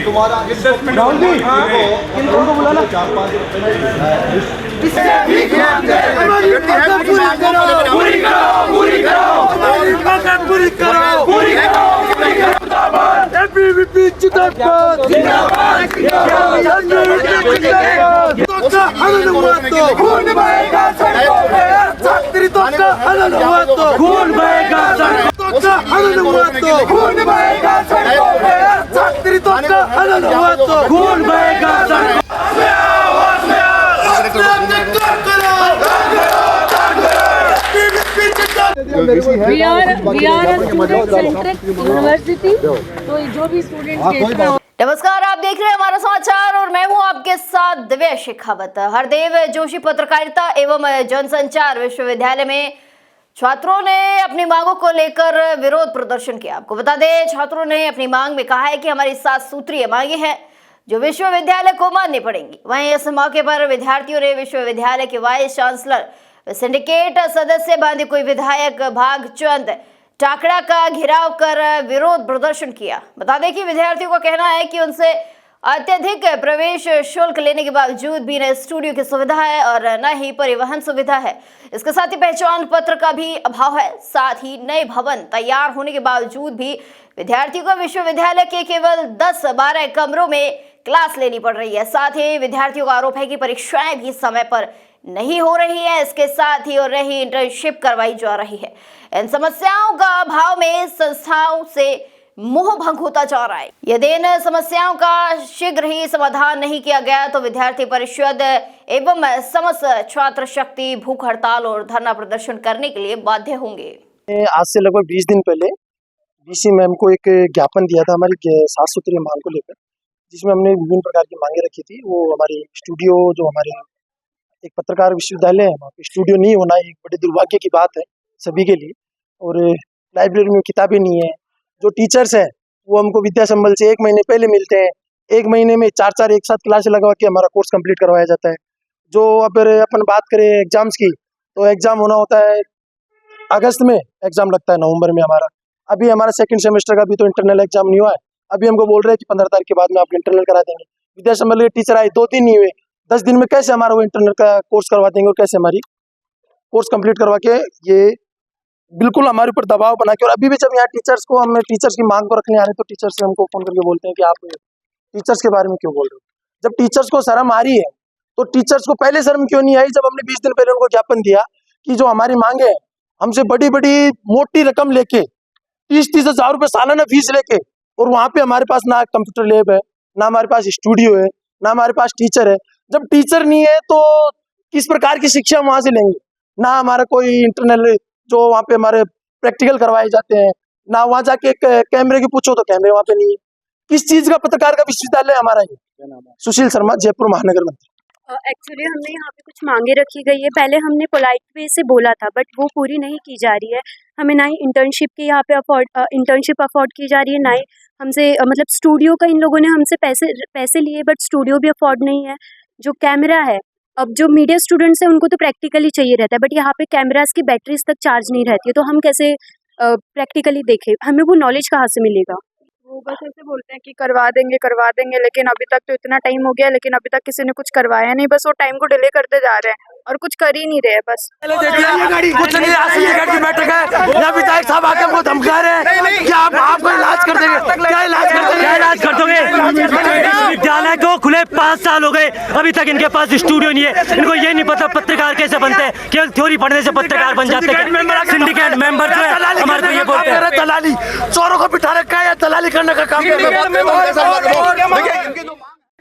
तुम्हारा राहुल जी इनको बुलाना 4-5 We are a student-centric university, तो जो भी स्टूडेंट नमस्कार, आप देख रहे हैं हमारा समाचार और मैं हूं आपके साथ दिव्या शेखावत। हरदेव जोशी पत्रकारिता एवं जनसंचार विश्वविद्यालय में छात्रों ने अपनी मांगों को लेकर विरोध प्रदर्शन किया। आपको बता दें, छात्रों ने अपनी मांग में कहा है कि हमारी 7 सूत्रीय मांगे हैं जो विश्वविद्यालय को माननी पड़ेंगी। वहीं इस मौके पर विद्यार्थियों ने विश्वविद्यालय के वाइस चांसलर, सिंडिकेट सदस्य बांदी कोई विधायक भागचंद टाकड़ा का घेराव कर विरोध प्रदर्शन किया। बता दें कि विद्यार्थियों का कहना है कि उनसे अत्यधिक प्रवेश शुल्क लेने के बावजूद भी न स्टूडियो की सुविधा है और न ही परिवहन सुविधा है। इसके साथ ही पहचान पत्र का भी अभाव है। साथ ही नए भवन तैयार होने के बावजूद भी विद्यार्थियों को विश्वविद्यालय के केवल 10-12 कमरों में क्लास लेनी पड़ रही है। साथ ही विद्यार्थियों का आरोप है कि परीक्षाएं भी समय पर नहीं हो रही है। इसके साथ ही हो रही इंटर्नशिप करवाई जा रही है। इन समस्याओं का अभाव में संस्थाओं से मोह भंग होता जा रहा है। यदि इन समस्याओं का शीघ्र ही समाधान नहीं किया गया तो विद्यार्थी परिषद एवं समस्त छात्र शक्ति भूख हड़ताल और धरना प्रदर्शन करने के लिए बाध्य होंगे। आज से लगभग 20 दिन पहले डीसी मैम को एक ज्ञापन दिया था हमारी 7 सूत्रीय मांग को लेकर, जिसमें हमने विभिन्न प्रकार की मांगे रखी थी। वो हमारी स्टूडियो, जो हमारे एक पत्रकार विश्वविद्यालय है, वहाँ पे स्टूडियो नहीं होना एक बड़े दुर्भाग्य की बात है सभी के लिए। और लाइब्रेरी में किताबें नहीं है। जो टीचर्स हैं वो हमको विद्या संबल से 1 महीने पहले मिलते हैं। 1 महीने में 4-4 एक साथ क्लास लगा के हमारा कोर्स कंप्लीट करवाया जाता है। जो अगर अपन बात करें एग्जाम्स की, तो एग्जाम होना होता है अगस्त में, एग्जाम लगता है नवंबर में हमारा। अभी हमारा 2nd सेमेस्टर का भी तो इंटरनल एग्जाम नहीं हुआ है। अभी हमको बोल रहे हैं कि 15 तारीख के बाद में आप इंटरनल करा देंगे। विद्या संबल के टीचर आए 2 दिन नहीं हुए, 10 दिन में कैसे हमारा वो इंटरनल का कोर्स करवा देंगे और कैसे हमारी कोर्स कंप्लीट करवा के, ये बिल्कुल हमारे ऊपर दबाव बना के। और अभी भी जब यहाँ टीचर्स को, हम टीचर्स की मांग को रखने आ रहे हैं तो टीचर्स से हमको फोन करके बोलते हैं कि आप टीचर्स के बारे में क्यों बोल रहे हो। जब टीचर्स को शर्म आ रही है तो टीचर्स को पहले शर्म क्यों नहीं आई जब हमने 20 दिन पहले उनको ज्ञापन दिया कि जो हमारी मांगे है, हमसे बड़ी बड़ी मोटी रकम लेके 30-30 हजार रुपये सालाना फीस लेके, और वहाँ पे हमारे पास ना कंप्यूटर लैब है, ना हमारे पास स्टूडियो है, ना हमारे पास टीचर है। जब टीचर नहीं है तो किस प्रकार की शिक्षा हम वहां से लेंगे? ना हमारा कोई इंटरनल जो वहाँ पे हमारे प्रैक्टिकल करवाए जाते हैं, ना वहाँ जाके कैमरे की पूछो तो कैमरे वहाँ पे नहीं है। किस चीज का पत्रकार का विश्वविद्यालय हमारा है? सुशील शर्मा, जयपुर महानगर मंत्री। एक्चुअली हमने यहाँ पे कुछ मांगे रखी गई है। पहले हमने पोलाइट वे से बोला था, बट वो पूरी नहीं की जा रही है। हमें ना ही इंटर्नशिप की यहाँ पे इंटर्नशिप अफोर्ड की जा रही है, ना ही हमसे मतलब स्टूडियो का इन लोगों ने हमसे पैसे लिए, बट स्टूडियो भी अफोर्ड नहीं है। जो कैमरा है, अब जो मीडिया स्टूडेंट्स हैं उनको तो प्रैक्टिकली चाहिए रहता है, बट यहाँ पे कैमरास की बैटरीज तक चार्ज नहीं रहती है, तो हम कैसे प्रैक्टिकली देखें? हमें वो नॉलेज कहाँ से मिलेगा? वो बस ऐसे बोलते हैं कि करवा देंगे, लेकिन अभी तक तो इतना टाइम हो गया, लेकिन अभी तक किसी ने कुछ करवाया नहीं। बस वो टाइम को डिले करते जा रहे हैं और कुछ कर ही नहीं रहे। बस कुछ नहीं, सिंडिकेट की बैठक है, यहाँ विधायक साहब आके हमको धमका रहे हैं कि आपको इलाज कर देंगे। क्या इलाज कर दोगे? विद्यालय को खुले 5 साल हो गए, अभी तक इनके पास स्टूडियो नहीं है। इनको ये नहीं पता पत्रकार कैसे बनते हैं, केवल थ्योरी पढ़ने से पत्रकार बन जाते हैं। सिंडिकेट मेंबर जो है हमारे को ये बोलते हैं दलाली, चोरों को बिठा रखा है, दलाली करने का काम।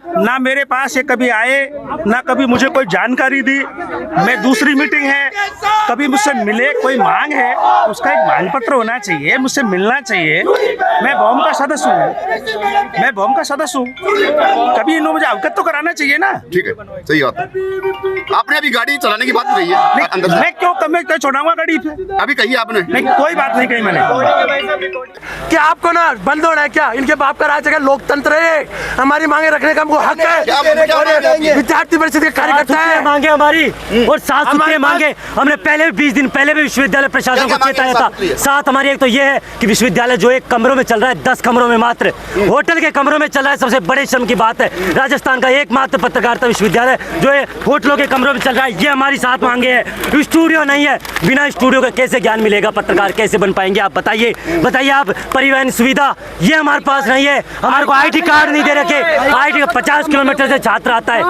ना मेरे पास ये कभी आए, ना कभी मुझे कोई जानकारी दी। मैं दूसरी मीटिंग है, कभी मुझसे मिले, कोई मांग है उसका एक मांग पत्र होना चाहिए, मुझसे मिलना चाहिए। मैं बॉम का सदस्य हूँ, कभी इन्होंने मुझे अवगत तो कराना चाहिए ना। ठीक है, सही बात है। आपने अभी गाड़ी चलाने की बात कही है अंदर से। मैं क्यों छोड़ाऊंगा गाड़ी पे? अभी कही आपने? नहीं, कोई बात नहीं कही मैंने। क्या आपको ना बंद होना है क्या? इनके बाप का राज है, लोकतंत्र है, हमारी मांगे रखने का हमको हक हक है। विद्यार्थी परिषद के कार्यकर्ता है, मांगे हमारी और 7 सूत्रें मांगे हमने पहले भी 20 दिन पहले भी विश्वविद्यालय प्रशासन को चेताया था। 7 हमारी एक तो ये है कि विश्वविद्यालय जो एक कमरों में चल रहा है 10 कमरों में मात्र, होटल के कमरों में चल रहा है, सबसे बड़े शर्म की बात है। राजस्थान का एकमात्र पत्रकारिता विश्वविद्यालय जो है होटलों के कमरों में चल रहा है, ये हमारी 7 मांगे हैं। स्टूडियो नहीं है, बिना स्टूडियो का कैसे ज्ञान मिलेगा, पत्रकार कैसे बन पाएंगे आप बताइए आप। परिवहन सुविधा ये हमारे पास नहीं है, हमारे को IT कार्ड नहीं दे रखे। IT का 50 किलोमीटर से छात्र आता है,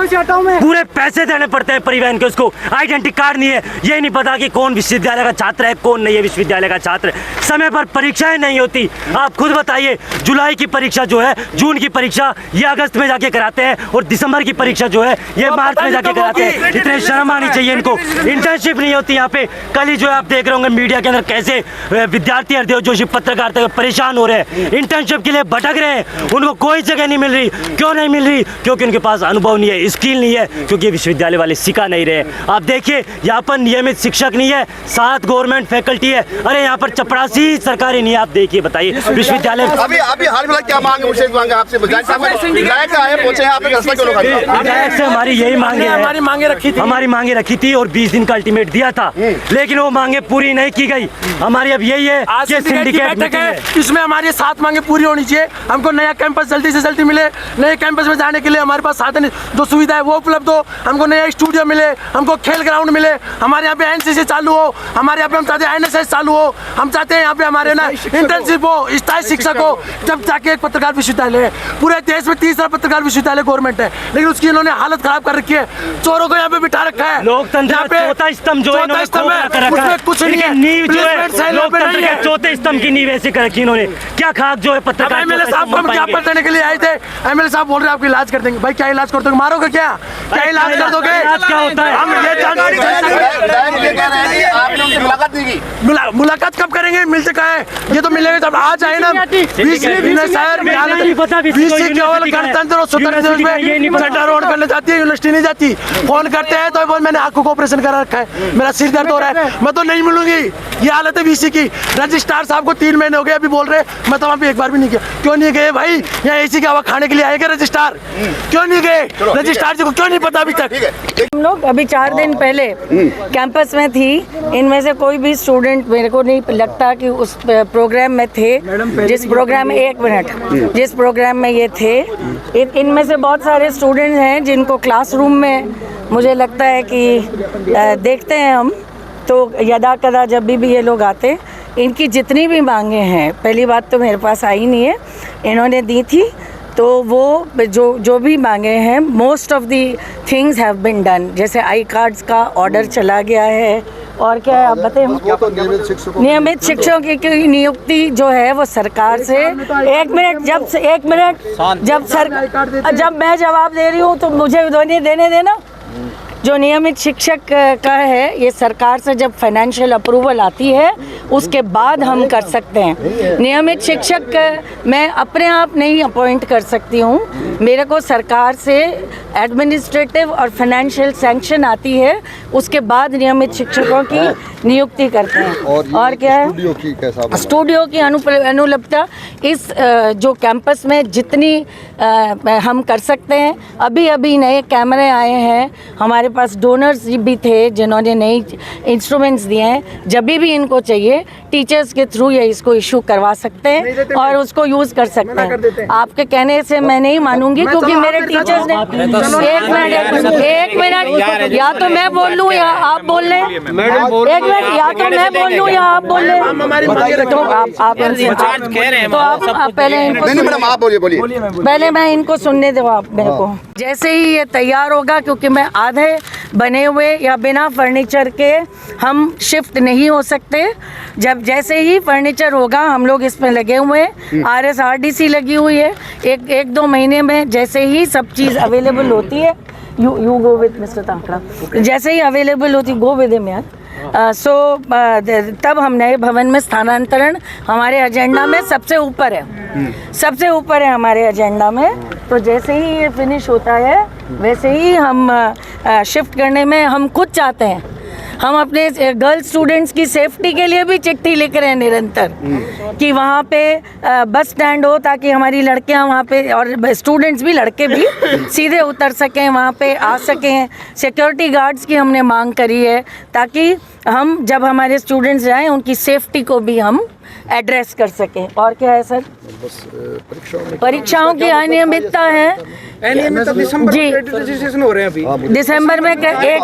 पूरे पैसे देने पड़ते हैं परिवहन के, उसको आइडेंटिटी कार्ड नहीं है, ये नहीं पता कि कौन विश्वविद्यालय का छात्र है कौन नहीं है विश्वविद्यालय का छात्र। समय पर परीक्षाएं नहीं होती, आप खुद बताइए। जुलाई की परीक्षा जो है, जून की परीक्षा ये अगस्त में जाके कराते हैं और दिसंबर की परीक्षा जो है ये मार्च में जाके कराते हैं। इतने शर्म आनी चाहिए इनको। इंटर्नशिप नहीं होती यहाँ पे। कल ही जो है आप देख रहे होंगे मीडिया के अंदर कैसे विद्यार्थी हरदेव जोशी पत्रकारिता परेशान हो रहे हैं, इंटर्नशिप के लिए भटक रहे हैं, उनको कोई जगह नहीं मिल रही। क्यों नहीं मिल रही? क्योंकि उनके पास अनुभव नहीं है, स्किल नहीं है, क्योंकि विश्वविद्यालय वाले सिखा नहीं रहे। आप देखिए यहाँ पर नियमित शिक्षक नहीं है, 7 गवर्नमेंट फैकल्टी है, अरे यहाँ पर चपरासी सरकारी नहीं है। आप देखिए बताइए विश्वविद्यालय अभी हाल फिलहाल क्या मांग विशेष मांग है आपसे? विधायक से हमारी यही मांगे हैं, हमारी मांगे रखी थी और 20 दिन का अल्टीमेट दिया था, लेकिन वो मांगे पूरी नहीं की गई। हमारी अब यही है कि सिंडिकेट बैठक है, इसमें हमारी 7 मांगे पूरी होनी चाहिए। हमको नया कैंपस जल्दी से जल्दी मिले, नए कैंपस में जाने के लिए हमारे पास साधन जो सुविधा है वो उपलब्ध हो, हमको नया स्टूडियो मिले, हमको खेल ग्राउंड मिले, हमारे यहाँ पे NCC चालू हो, हमारे यहाँ पे हम चाहते हैं NSS चालू हो, हम चाहते हैं यहाँ पे हमारे ना इंटर्नशिप हो, स्थायी शिक्षक हो, जब जाके एक पत्रकार विश्वविद्यालय है। पूरे देश में 30 पत्रकार विश्वविद्यालय गवर्नमेंट है, लेकिन उसकी इन्होंने हालत खराब कर रखी है। चोरों को यहाँ पे बिठा रखा है। लोकतंत्र चौथा स्तंभ जो है कुछ नहीं है, नींव जो है लोकतंत्र के चौथे स्तंभ की नींव ऐसी कर रखी इन्होंने। क्या खाक जो है पत्रकार MLA साहब हम क्या देने के लिए आए थे, MLA साहब बोल रहे हैं आपको इलाज कर देंगे। भाई क्या इलाज कर दोगे? मारोगे क्या इलाज कर दोगे? क्या होता है? हम ये मुलाकात नहीं की। मुलाकात कब करेंगे? मिलते कहाँ है? ये तो मिलेगा जब आज आए ना। केवल गणतंत्र और स्वतंत्र दिवस में झंडा रोड करने जाती है, यूनिवर्सिटी नहीं जाती। फोन करते हैं तो मैंने आंखों को ऑपरेशन करा रखा है, मेरा सिर दर्द हो रहा है, मैं तो नहीं मिलूंगी। ये हालत है VC की। रजिस्ट्रार साहब को 3 महीने हो गए, अभी बोल रहे मैं तो वहाँ पे एक बार भी नहीं गया। क्यों नहीं गए भाई? यहाँ AC की हवा खाने के लिए आएगा रजिस्ट्रार, क्यों नहीं गए? रजिस्ट्रार जी को क्यों नहीं पता अभी तक? हम लोग अभी 4 दिन पहले कैंपस में थी, इनमें से कोई भी स्टूडेंट मेरे को नहीं लगता कि उस प्रोग्राम में थे जिस प्रोग्राम में जिस प्रोग्राम में ये थे। इनमें से बहुत सारे स्टूडेंट्स हैं जिनको क्लासरूम में मुझे लगता है कि देखते हैं हम तो यदा कदा जब भी ये लोग आते, इनकी जितनी भी मांगे हैं, पहली बात तो मेरे पास आई नहीं है, इन्होंने दी थी, तो वो जो भी मांगे हैं most of the things have been done. जैसे आई कार्ड्स का ऑर्डर चला गया है, और क्या है आप बताएं? नियमित शिक्षकों की नियुक्ति जो है वो सरकार से जब मैं जवाब दे रही हूँ तो मुझे देने देना। जो नियमित शिक्षक का है ये सरकार से जब फाइनेंशियल अप्रूवल आती है उसके बाद हम कर सकते हैं। नियमित शिक्षक मैं अपने आप नहीं अपॉइंट कर सकती हूँ, मेरे को सरकार से एडमिनिस्ट्रेटिव और फाइनेंशियल सैंक्शन आती है, उसके बाद नियमित शिक्षकों की नियुक्ति करते हैं। और क्या है स्टूडियो की अनुपलब्धता इस जो कैंपस में जितनी हम कर सकते हैं। अभी नए कैमरे आए हैं, हमारे पास डोनर्स भी थे जिन्होंने नई इंस्ट्रूमेंट्स दिए हैं। जब भी इनको चाहिए टीचर्स के थ्रू ये इसको इशू करवा सकते हैं और उसको यूज़ कर सकते हैं। आपके कहने से मैं नहीं मानूंगी क्योंकि मेरे टीचर्स ने एक मिनट या तो मैं बोल लूँ या आप बोल लें। एक मिनट या तो मैं बोल लूँ या आप बोल लें। तो आप पहले मैं इनको सुनने दो आप मेरे को। जैसे ही ये तैयार होगा, क्योंकि मैं आधे बने हुए या बिना फर्नीचर के हम शिफ्ट नहीं हो सकते, जैसे ही फर्नीचर होगा हम लोग इसमें लगे हुए हैं। RSRDC लगी हुई है। एक 2 महीने में जैसे ही सब चीज़ अवेलेबल होती है, यू गो विद मिस्टर तांकड़ा, जैसे ही अवेलेबल होती गो विद हिम यार। तब हम नए भवन में स्थानांतरण हमारे एजेंडा में सबसे ऊपर है हमारे एजेंडा में। तो जैसे ही ये फिनिश होता है वैसे ही हम शिफ्ट करने में हम खुद चाहते हैं। हम अपने गर्ल स्टूडेंट्स की सेफ्टी के लिए भी चिट्ठी लिख रहे हैं निरंतर कि वहाँ पे बस स्टैंड हो ताकि हमारी लड़कियाँ वहाँ पे और स्टूडेंट्स भी, लड़के भी सीधे उतर सकें, वहाँ पे आ सकें। सिक्योरिटी गार्ड्स की हमने मांग करी है ताकि हम जब हमारे स्टूडेंट्स जाएं उनकी सेफ्टी को भी हम एड्रेस कर सकें। और क्या है सर? परीक्षाओं की अनियमितता है जी। रजिस्ट्रेशन हो रहे हैं अभी दिसंबर में एक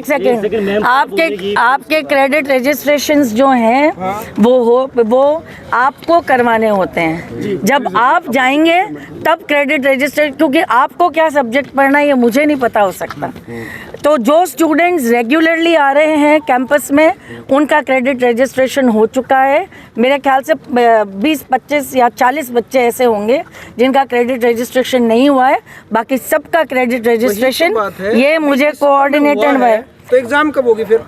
सेकेंड आपके क्रेडिट रजिस्ट्रेशंस जो हैं वो आपको करवाने होते हैं। जब आप जाएंगे तब क्रेडिट रजिस्ट्रेशन, क्योंकि आपको क्या सब्जेक्ट पढ़ना है ये मुझे नहीं पता हो सकता। तो जो स्टूडेंट्स रेगुलरली आ रहे हैं कैंपस में उनका क्रेडिट रजिस्ट्रेशन हो चुका है। मेरे ख्याल से 20, 25 या 40 बच्चे ऐसे होंगे जिनका क्रेडिट रजिस्ट्रेशन नहीं हुआ है। बाकी सबका क्रेडिट रजिस्ट्रेशन ये मुझे कोऑर्डिनेटर है। तो एग्जाम कब होगी फिर?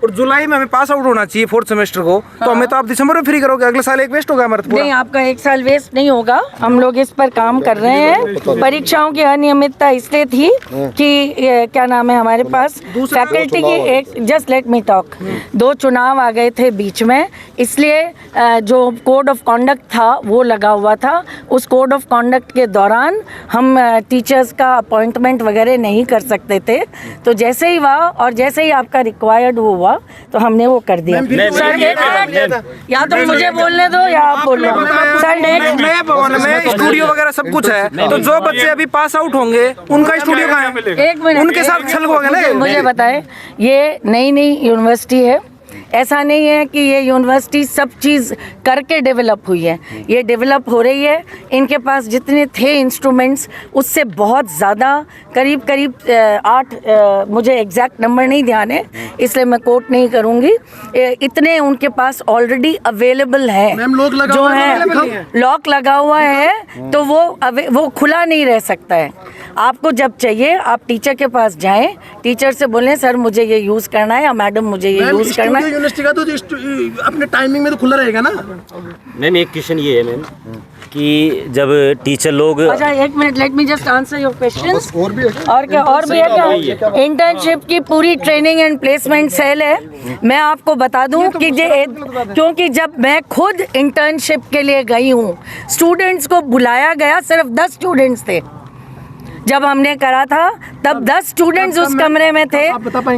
और जुलाई में हमें पास आउट होना चाहिए 4th सेमेस्टर को, तो हमें तो आप दिसंबर में फ्री करोगे, अगले साल एक वेस्ट होगा हमारा पूरा। नहीं, आपका एक साल वेस्ट नहीं होगा। हम लोग इस पर काम कर रहे हैं। परीक्षाओं की अनियमितता इसलिए थी कि क्या नाम है, हमारे पास फैकल्टी की एक, जस्ट लेट मी टॉक, 2 चुनाव आ गए थे बीच में, इसलिए जो कोड ऑफ कॉन्डक्ट था वो लगा हुआ था। उस कोड ऑफ कॉन्डक्ट के दौरान हम टीचर्स का अपॉइंटमेंट वगैरह नहीं कर सकते थे। तो जैसे ही हुआ और जैसे ही आपका रिक्वायर्ड हुआ तो हमने वो कर दिया। सर या तो मुझे बोलने दो या आप बोलो। सर नए भवन में स्टूडियो वगैरह सब कुछ है, तो जो बच्चे अभी पास आउट होंगे उनका स्टूडियो कहाँ है? एक मिनट, उनके साथ छल होगा ना। मुझे बताएं, ये नई यूनिवर्सिटी है। ऐसा नहीं है कि ये यूनिवर्सिटी सब चीज़ करके डेवलप हुई है, ये डेवलप हो रही है। इनके पास जितने थे इंस्ट्रूमेंट्स उससे बहुत ज़्यादा, करीब 8, मुझे एग्जैक्ट नंबर नहीं ध्यान है इसलिए मैं कोट नहीं करूँगी, इतने उनके पास ऑलरेडी अवेलेबल है। जो है लॉक लगा हुआ है तो वो खुला नहीं रह सकता है। आपको जब चाहिए आप टीचर के पास जाएं, टीचर से बोलें सर मुझे ये यूज़ करना है या मैडम मुझे ये यूज़ करना है। यूनिवर्सिटी का तो अपने टाइमिंग में तो खुला रहेगा ना। मैम एक क्वेश्चन ये है मैम कि जब टीचर लोग, अच्छा एक minute, let me just answer your questions. और भी है क्या? इंटर्नशिप की पूरी ट्रेनिंग एंड प्लेसमेंट सेल है। मैं आपको बता दूं कि क्योंकि जब मैं खुद इंटर्नशिप के लिए गई हूँ, स्टूडेंट्स को बुलाया गया, सिर्फ 10 स्टूडेंट्स थे जब हमने करा था, तब 10 स्टूडेंट्स उस कमरे में थे।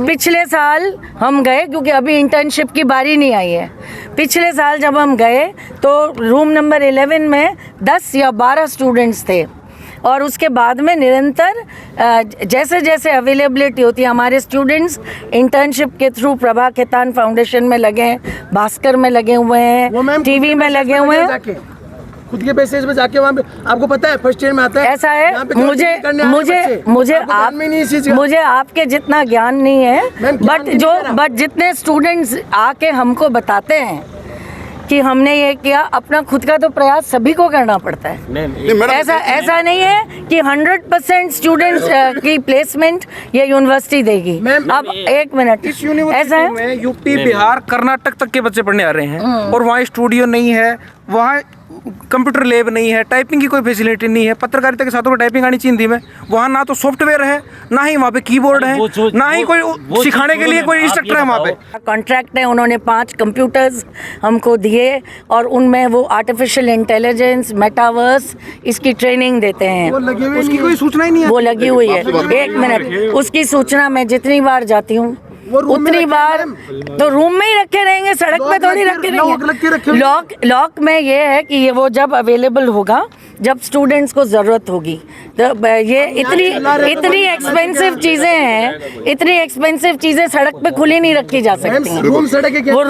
पिछले साल हम गए, क्योंकि अभी इंटर्नशिप की बारी नहीं आई है। पिछले साल जब हम गए तो रूम नंबर 11 में 10 या 12 स्टूडेंट्स थे। और उसके बाद में निरंतर जैसे जैसे अवेलेबिलिटी होती है, हमारे स्टूडेंट्स इंटर्नशिप के थ्रू प्रभा खेतान फाउंडेशन में लगे हैं, भास्कर में लगे हुए हैं, टीवी में लगे हुए हैं, खुद के बेसिस पे जाके वहाँ पे। आपको पता है फर्स्ट ईयर में आता है ऐसा है। मुझे आपके जितना ज्ञान नहीं है, बट जितने स्टूडेंट्स आके हमको बताते हैं कि हमने ये किया, अपना खुद का तो प्रयास सभी को करना पड़ता है। ऐसा नहीं है कि 100% स्टूडेंट्स की प्लेसमेंट ये यूनिवर्सिटी देगी। अब एक मिनट, इस यूनिवर्सिटी में यूपी, बिहार, कर्नाटक तक के बच्चे पढ़ने आ रहे हैं और वहाँ स्टूडियो नहीं है, वहाँ कंप्यूटर लैब नहीं है, टाइपिंग की कोई फैसिलिटी नहीं है। पत्रकारिता के साथ तो टाइपिंग आनी चाहिए हिंदी में। वहाँ ना तो सॉफ्टवेयर है, ना ही वहाँ पे कीबोर्ड है, ना ही कोई सिखाने के लिए कोई इंस्ट्रक्टर है वहाँ पे। कॉन्ट्रैक्ट है, उन्होंने 5 कंप्यूटर्स हमको दिए और उनमें वो आर्टिफिशियल इंटेलिजेंस, मेटावर्स, इसकी ट्रेनिंग देते हैं। उसकी कोई सूचना ही नहीं है। वो लगी हुई है। एक मिनट, उसकी सूचना मैं जितनी बार जाती हूँ उतनी बार तो रूम में ही रखे रहेंगे, सड़क पे थोड़ी रखे रहेंगे। लॉक में ये है कि ये वो जब अवेलेबल होगा, जब स्टूडेंट्स को ज़रूरत होगी। तो ये इतनी एक्सपेंसिव चीज़ें हैं, इतनी एक्सपेंसिव चीज़ें सड़क पे खुली नहीं रखी जा सकती। वो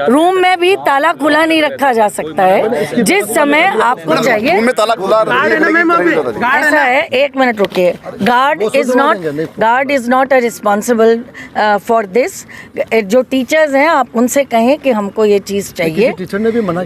रूम में भी ताला खुला नहीं रखा जा सकता है। जिस समय आपको चाहिए ऐसा है। एक मिनट रुकिए। Guard is not a responsible for this. जो टीचर्स हैं आप उनसे कहें कि हमको ये चीज़ चाहिए,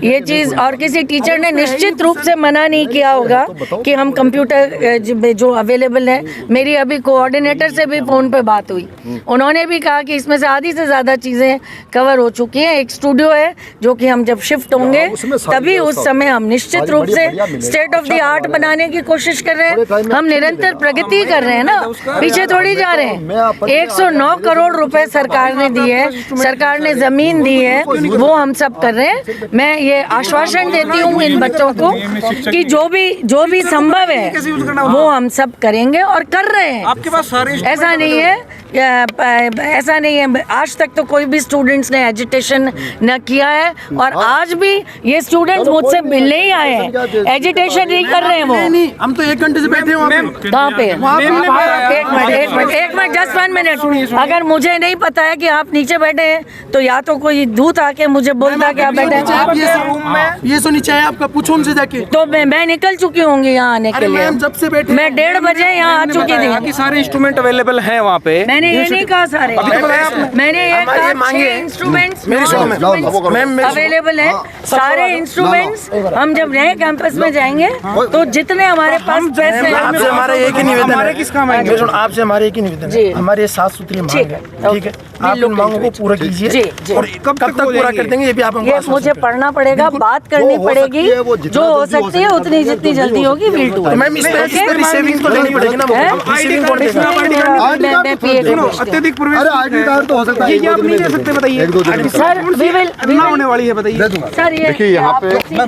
ये चीज़। और किसी टीचर ने निश्चित रूप से मना नहीं किया किया होगा कि हम कंप्यूटर जो अवेलेबल है, मेरी अभी कोऑर्डिनेटर से भी फ़ोन पे बात हुई, उन्होंने भी कहा कि इसमें से आधी से ज़्यादा चीज़ें कवर हो चुकी हैं। एक स्टूडियो है जो कि हम जब शिफ्ट होंगे तभी उस समय हम निश्चित रूप से स्टेट ऑफ द आर्ट बनाने की कोशिश कर रहे हैं। हम निरंतर प्रगति कर रहे हैं ना, पीछे थोड़ी जा रहे हैं। 109 करोड़ रुपए सरकार ने दी है, सरकार ने ज़मीन दी है, वो हम सब कर रहे हैं। मैं ये आश्वासन देती हूँ इन बच्चों को कि जो भी संभव है वो हम सब करेंगे और कर रहे हैं। आपके पास सारे ऐसा नहीं है, आज तक तो कोई भी स्टूडेंट्स ने एजिटेशन न किया है, और आज भी ये स्टूडेंट्स मुझसे मिलने ही आए हैं, एजिटेशन नहीं कर रहे हैं वो। नहीं, हम तो 1 घंटे से बैठे हैं कहाँ पे? एक मिनट, जस्ट 1 मिनट। अगर मुझे नहीं पता है कि आप नीचे बैठे हैं तो या तो कोई दूत आके मुझे बोलता कि आप बैठे हैं। ये सुनी चाहिए आपका, पूछो उनसे जाके। तो मैं निकल चुकी होंगी यहाँ आने के लिए। मैम जब से बैठे, मैं 1:30 बजे यहाँ आ चुकी थी। सारे इंस्ट्रूमेंट अवेलेबल हैं वहाँ पे। मैंने ये नहीं कहा सारे, मैंने ये कहा 6 इंस्ट्रूमेंट्स अवेलेबल है। सारे इंस्ट्रूमेंट्स हम जब नए कैंपस में जाएंगे तो जितने हमारे पास पैसे हैं। आपसे हमारा एक ही निवेदन है, किसका मांग? आपसे हमारा एक ही निवेदन है, हमारे साफ सुथरी मांग है, ठीक है? आप इन मांगों को पूरा कीजिए, और कब तक पूरा कर देंगे ये भी आप ये मुझे पढ़ना पड़ेगा, बात करनी पड़ेगी, जो हो सकती है उतनी जितनी जल्दी होगी विल डू। मैम इस पे रिसीविंग तो लेनी पड़ेगी ना, रिसीविंग कौन देगा? मैं PA को अत्यधिक प्रवेश आईडी कार्ड तो हो सकता है, ये आप नहीं दे सकते, बताइए सर, होने वाली है, बताइए सर, ये देखिए यहाँ पे